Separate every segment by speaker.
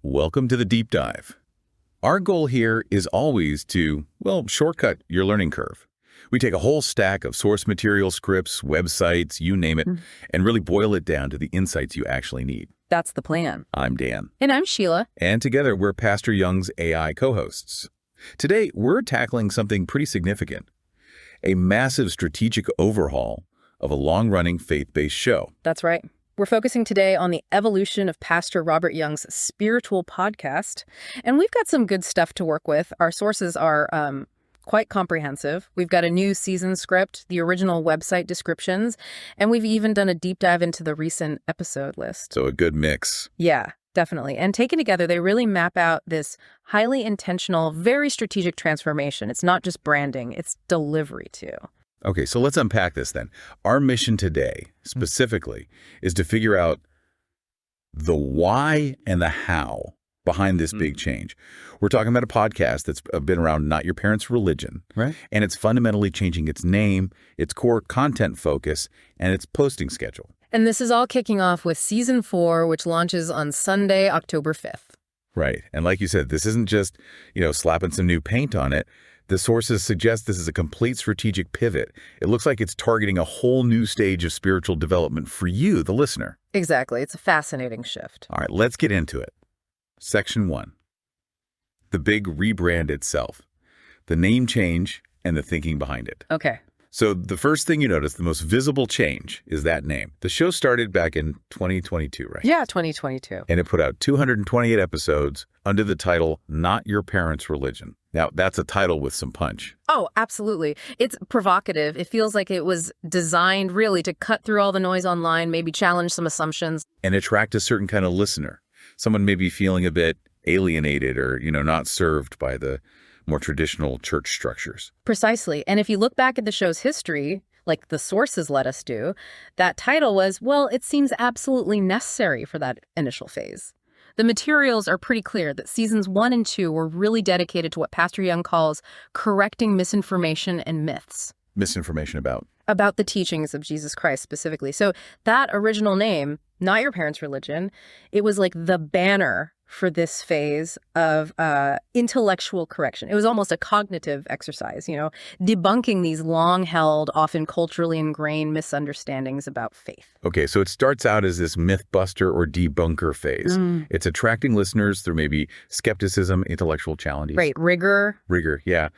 Speaker 1: Welcome to the deep dive. Our goal here is always to, shortcut your learning curve. We take a whole stack of source material, scripts, websites, you name it, and really boil it down to the insights you actually need.
Speaker 2: That's the plan.
Speaker 1: I'm Dan.
Speaker 2: And I'm Sheila.
Speaker 1: And together we're Pastor Young's AI co-hosts. Today we're tackling something pretty significant, a massive strategic overhaul of a long-running faith-based show.
Speaker 2: That's right. We're focusing today on the evolution of Pastor Robert Young's spiritual podcast, and we've got some good stuff to work with. Our sources are quite comprehensive. We've got a new season script, the original website descriptions, and we've even done a deep dive into the recent episode list.
Speaker 1: So a good mix.
Speaker 2: Yeah, definitely. And taken together, they really map out this highly intentional, very strategic transformation. It's not just branding, it's delivery too.
Speaker 1: Okay, so let's unpack this then. Our mission today, specifically, is to figure out the why and the how behind this big change. We're talking about a podcast that's been around, not your parents' religion,
Speaker 3: right?
Speaker 1: And it's fundamentally changing its name, its core content focus, and its posting schedule.
Speaker 2: And this is all kicking off with Season 4, which launches on Sunday, October 5th.
Speaker 1: Right, and like you said, this isn't just, slapping some new paint on it. The sources suggest this is a complete strategic pivot. It looks like it's targeting a whole new stage of spiritual development for you, the listener.
Speaker 2: Exactly. It's a fascinating shift.
Speaker 1: All right, let's get into it. Section 1. The big rebrand itself. The name change and the thinking behind it.
Speaker 2: Okay.
Speaker 1: So the first thing you notice, the most visible change, is that name. The show started back in 2022, right?
Speaker 2: Yeah, 2022.
Speaker 1: And it put out 228 episodes under the title, Not Your Parents' Religion. Now, that's a title with some punch.
Speaker 2: Oh, absolutely. It's provocative. It feels like it was designed really to cut through all the noise online, maybe challenge some assumptions.
Speaker 1: And attract a certain kind of listener. Someone may be feeling a bit alienated or, not served by the more traditional church structures.
Speaker 2: Precisely. And if you look back at the show's history, like the sources let us do, that title was, it seems absolutely necessary for that initial phase. The materials are pretty clear that seasons 1 and 2 were really dedicated to what Pastor Young calls correcting misinformation and myths.
Speaker 1: Misinformation about?
Speaker 2: About the teachings of Jesus Christ specifically. So that original name, Not Your Parents' Religion, it was like the banner for this phase of intellectual correction. It was almost a cognitive exercise, debunking these long-held, often culturally ingrained misunderstandings about faith.
Speaker 1: Okay, so it starts out as this myth-buster or debunker phase. It's attracting listeners through maybe skepticism, intellectual challenges.
Speaker 2: Right, rigor.
Speaker 1: Rigor, yeah.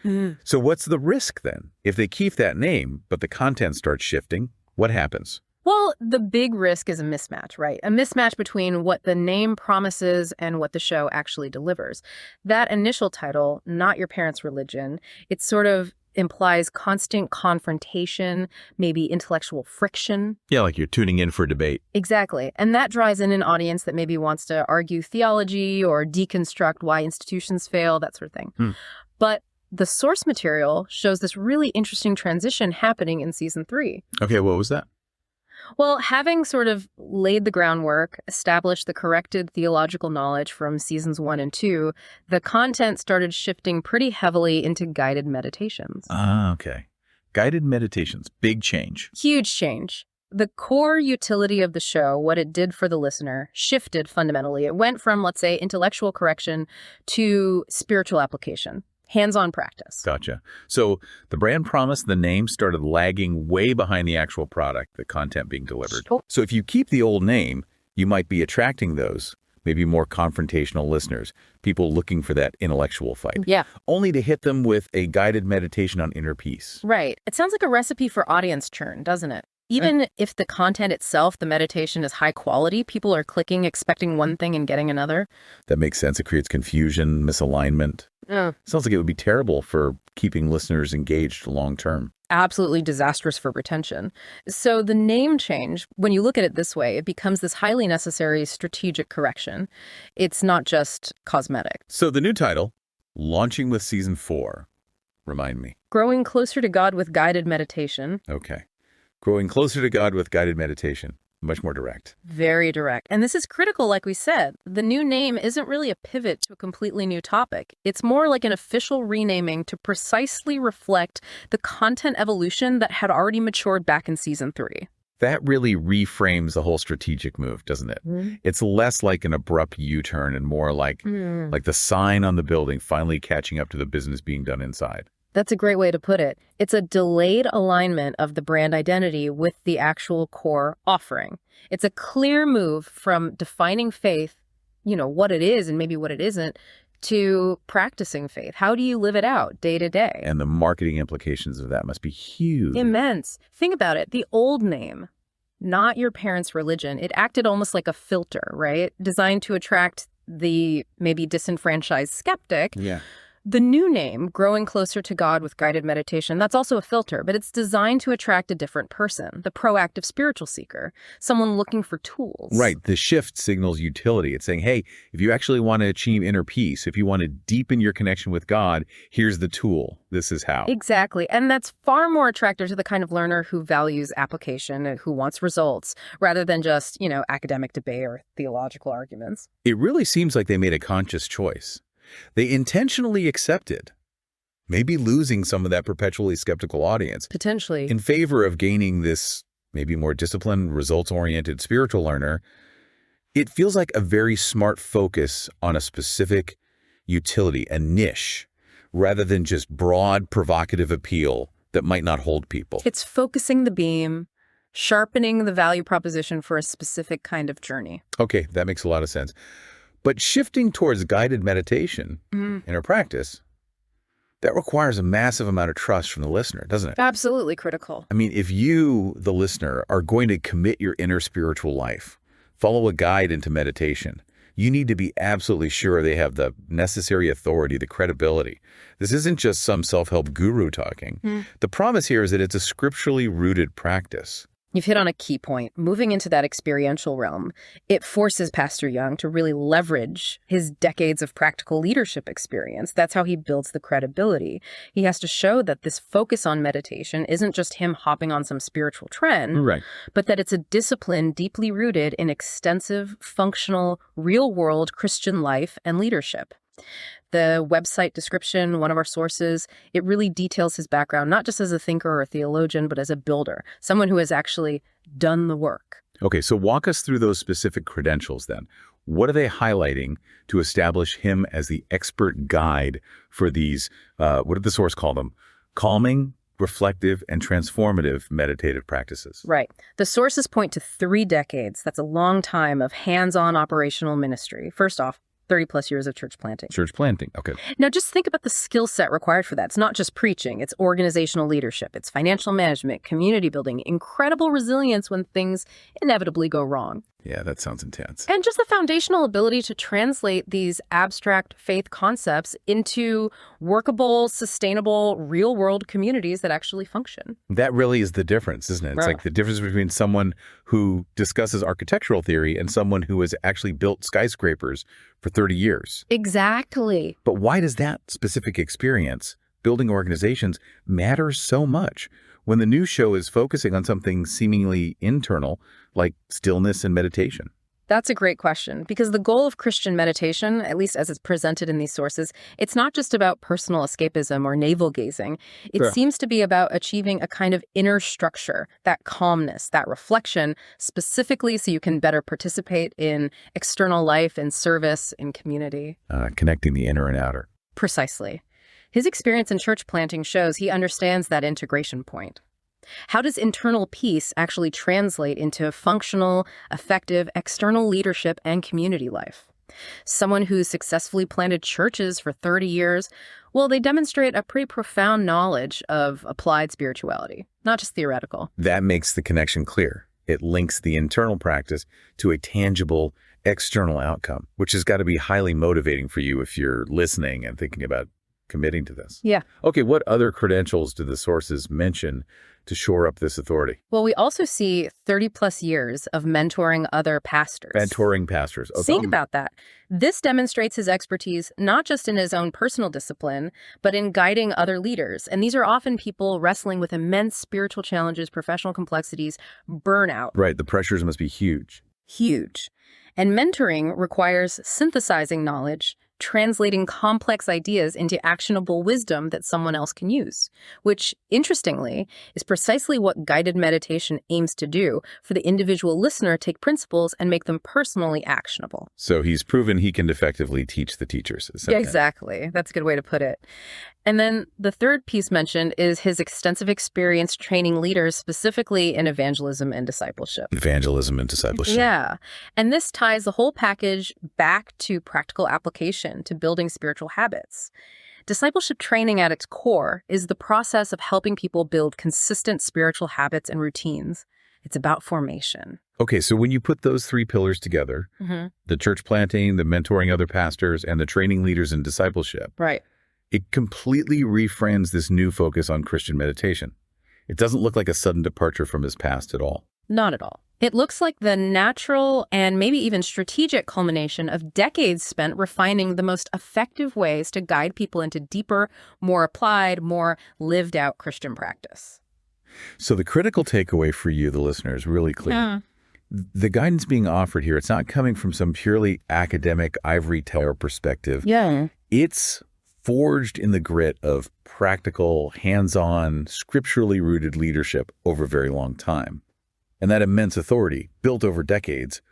Speaker 1: So what's the risk then? If they keep that name, but the content starts shifting, what happens?
Speaker 2: Well, the big risk is a mismatch, right? A mismatch between what the name promises and what the show actually delivers. That initial title, Not Your Parents' Religion, it sort of implies constant confrontation, maybe intellectual friction.
Speaker 1: Yeah, like you're tuning in for debate.
Speaker 2: Exactly. And that draws in an audience that maybe wants to argue theology or deconstruct why institutions fail, that sort of thing. But the source material shows this really interesting transition happening in Season 3.
Speaker 1: Okay, what was that?
Speaker 2: Well, having sort of laid the groundwork, established the corrected theological knowledge from seasons 1 and 2, the content started shifting pretty heavily into guided meditations.
Speaker 1: Okay. Guided meditations, big change.
Speaker 2: Huge change. The core utility of the show, what it did for the listener, shifted fundamentally. It went from, let's say, intellectual correction to spiritual application. Hands-on practice.
Speaker 1: Gotcha. So the brand promise, the name started lagging way behind the actual product, the content being delivered. So if you keep the old name, you might be attracting those maybe more confrontational listeners, people looking for that intellectual fight.
Speaker 2: Yeah.
Speaker 1: Only to hit them with a guided meditation on inner peace.
Speaker 2: Right. It sounds like a recipe for audience churn, doesn't it? Even if the content itself, the meditation, is high quality, people are clicking, expecting one thing and getting another.
Speaker 1: That makes sense. It creates confusion, misalignment. Sounds like it would be terrible for keeping listeners engaged long term.
Speaker 2: Absolutely disastrous for retention. So the name change, when you look at it this way, it becomes this highly necessary strategic correction. It's not just cosmetic.
Speaker 1: So the new title, launching with Season 4, remind me.
Speaker 2: Growing Closer to God with Guided Meditation.
Speaker 1: Okay. Growing Closer to God with Guided Meditation. Much more direct.
Speaker 2: Very direct. And this is critical, like we said. The new name isn't really a pivot to a completely new topic. It's more like an official renaming to precisely reflect the content evolution that had already matured back in Season 3.
Speaker 1: That really reframes the whole strategic move, doesn't it?
Speaker 2: Mm-hmm.
Speaker 1: It's less like an abrupt U-turn and more like the sign on the building finally catching up to the business being done inside.
Speaker 2: That's a great way to put it. It's a delayed alignment of the brand identity with the actual core offering. It's a clear move from defining faith, what it is and maybe what it isn't, to practicing faith. How do you live it out day to day?
Speaker 1: And the marketing implications of that must be huge.
Speaker 2: Immense. Think about it. The old name, not your parents' religion, it acted almost like a filter, right? Designed to attract the maybe disenfranchised skeptic.
Speaker 1: Yeah.
Speaker 2: The new name, Growing Closer to God with Guided Meditation, that's also a filter, but it's designed to attract a different person, the proactive spiritual seeker, someone looking for tools.
Speaker 1: Right. The shift signals utility. It's saying, hey, if you actually want to achieve inner peace, if you want to deepen your connection with God, here's the tool. This is how.
Speaker 2: Exactly. And that's far more attractive to the kind of learner who values application and who wants results, rather than just, academic debate or theological arguments.
Speaker 1: It really seems like they made a conscious choice. They intentionally accepted, maybe losing some of that perpetually skeptical audience.
Speaker 2: Potentially.
Speaker 1: In favor of gaining this maybe more disciplined, results-oriented spiritual learner. It feels like a very smart focus on a specific utility, a niche, rather than just broad, provocative appeal that might not hold people.
Speaker 2: It's focusing the beam, sharpening the value proposition for a specific kind of journey.
Speaker 1: Okay, that makes a lot of sense. But shifting towards guided meditation in our practice, that requires a massive amount of trust from the listener, doesn't it?
Speaker 2: Absolutely critical.
Speaker 1: I mean, if you, the listener, are going to commit your inner spiritual life, follow a guide into meditation, you need to be absolutely sure they have the necessary authority, the credibility. This isn't just some self-help guru talking. The promise here is that it's a scripturally rooted practice.
Speaker 2: You've hit on a key point. Moving into that experiential realm, it forces Pastor Young to really leverage his decades of practical leadership experience. That's how he builds the credibility. He has to show that this focus on meditation isn't just him hopping on some spiritual trend,
Speaker 1: Right.
Speaker 2: but that it's a discipline deeply rooted in extensive, functional, real-world Christian life and leadership. The website description, one of our sources, it really details his background, not just as a thinker or a theologian, but as a builder, someone who has actually done the work.
Speaker 1: Okay, so walk us through those specific credentials then. What are they highlighting to establish him as the expert guide for these, what did the source call them? Calming, reflective, and transformative meditative practices.
Speaker 2: Right. The sources point to 3 decades. That's a long time of hands-on operational ministry. First off, 30 plus years of church planting.
Speaker 1: Church planting, okay.
Speaker 2: Now, just think about the skill set required for that. It's not just preaching. It's organizational leadership. It's financial management, community building, incredible resilience when things inevitably go wrong.
Speaker 1: Yeah, that sounds intense.
Speaker 2: And just the foundational ability to translate these abstract faith concepts into workable, sustainable, real-world communities that actually function.
Speaker 1: That really is the difference, isn't it? It's like the difference between someone who discusses architectural theory and someone who has actually built skyscrapers for 30 years.
Speaker 2: Exactly.
Speaker 1: But why does that specific experience, building organizations, matter so much when the news show is focusing on something seemingly internal, like stillness and meditation?
Speaker 2: That's a great question, because the goal of Christian meditation, at least as it's presented in these sources, it's not just about personal escapism or navel-gazing. It seems to be about achieving a kind of inner structure, that calmness, that reflection, specifically so you can better participate in external life and service in community.
Speaker 1: Connecting the inner and outer.
Speaker 2: Precisely. His experience in church planting shows he understands that integration point. How does internal peace actually translate into functional, effective external leadership and community life? Someone who's successfully planted churches for 30 years, well, they demonstrate a pretty profound knowledge of applied spirituality, not just theoretical.
Speaker 1: That makes the connection clear. It links the internal practice to a tangible external outcome, which has got to be highly motivating for you if you're listening and thinking about committing to this.
Speaker 2: Yeah.
Speaker 1: Okay, what other credentials do the sources mention to shore up this authority?
Speaker 2: Well, we also see 30 plus years of mentoring other pastors.
Speaker 1: Mentoring pastors. Okay.
Speaker 2: Think about that. This demonstrates his expertise not just in his own personal discipline, but in guiding other leaders. And these are often people wrestling with immense spiritual challenges, professional complexities, burnout.
Speaker 1: Right, the pressures must be huge.
Speaker 2: Huge. And mentoring requires synthesizing knowledge, translating complex ideas into actionable wisdom that someone else can use, which, interestingly, is precisely what guided meditation aims to do for the individual listener, take principles and make them personally actionable.
Speaker 1: So he's proven he can effectively teach the teachers.
Speaker 2: Yeah, exactly. That's a good way to put it. And then the third piece mentioned is his extensive experience training leaders specifically in evangelism and discipleship.
Speaker 1: Evangelism and discipleship.
Speaker 2: Yeah. And this ties the whole package back to practical application to building spiritual habits. Discipleship training at its core is the process of helping people build consistent spiritual habits and routines. It's about formation.
Speaker 1: Okay, so when you put those three pillars together, the church planting, the mentoring other pastors, and the training leaders in discipleship,
Speaker 2: right,
Speaker 1: it completely reframes this new focus on Christian meditation. It doesn't look like a sudden departure from his past at all.
Speaker 2: Not at all. It looks like the natural and maybe even strategic culmination of decades spent refining the most effective ways to guide people into deeper, more applied, more lived-out Christian practice.
Speaker 1: So the critical takeaway for you, the listener, is really clear.
Speaker 2: Yeah.
Speaker 1: The guidance being offered here, it's not coming from some purely academic ivory tower perspective.
Speaker 2: Yeah.
Speaker 1: It's forged in the grit of practical, hands-on, scripturally rooted leadership over a very long time. And that immense authority, built over decades,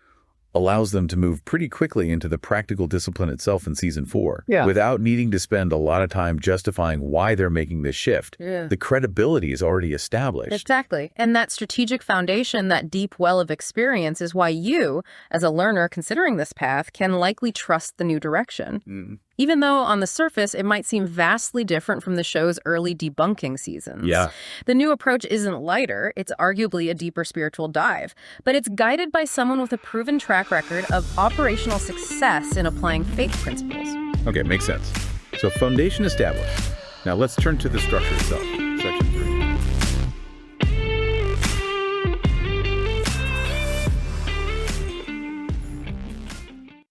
Speaker 1: allows them to move pretty quickly into the practical discipline itself in season 4, without needing to spend a lot of time justifying why they're making this shift.
Speaker 2: Yeah.
Speaker 1: The credibility is already established.
Speaker 2: Exactly. And that strategic foundation, that deep well of experience, is why you, as a learner considering this path, can likely trust the new direction. Even though on the surface, it might seem vastly different from the show's early debunking seasons.
Speaker 1: Yeah.
Speaker 2: The new approach isn't lighter. It's arguably a deeper spiritual dive. But it's guided by someone with a proven track record of operational success in applying faith principles.
Speaker 1: Okay, makes sense. So foundation established. Now let's turn to the structure itself.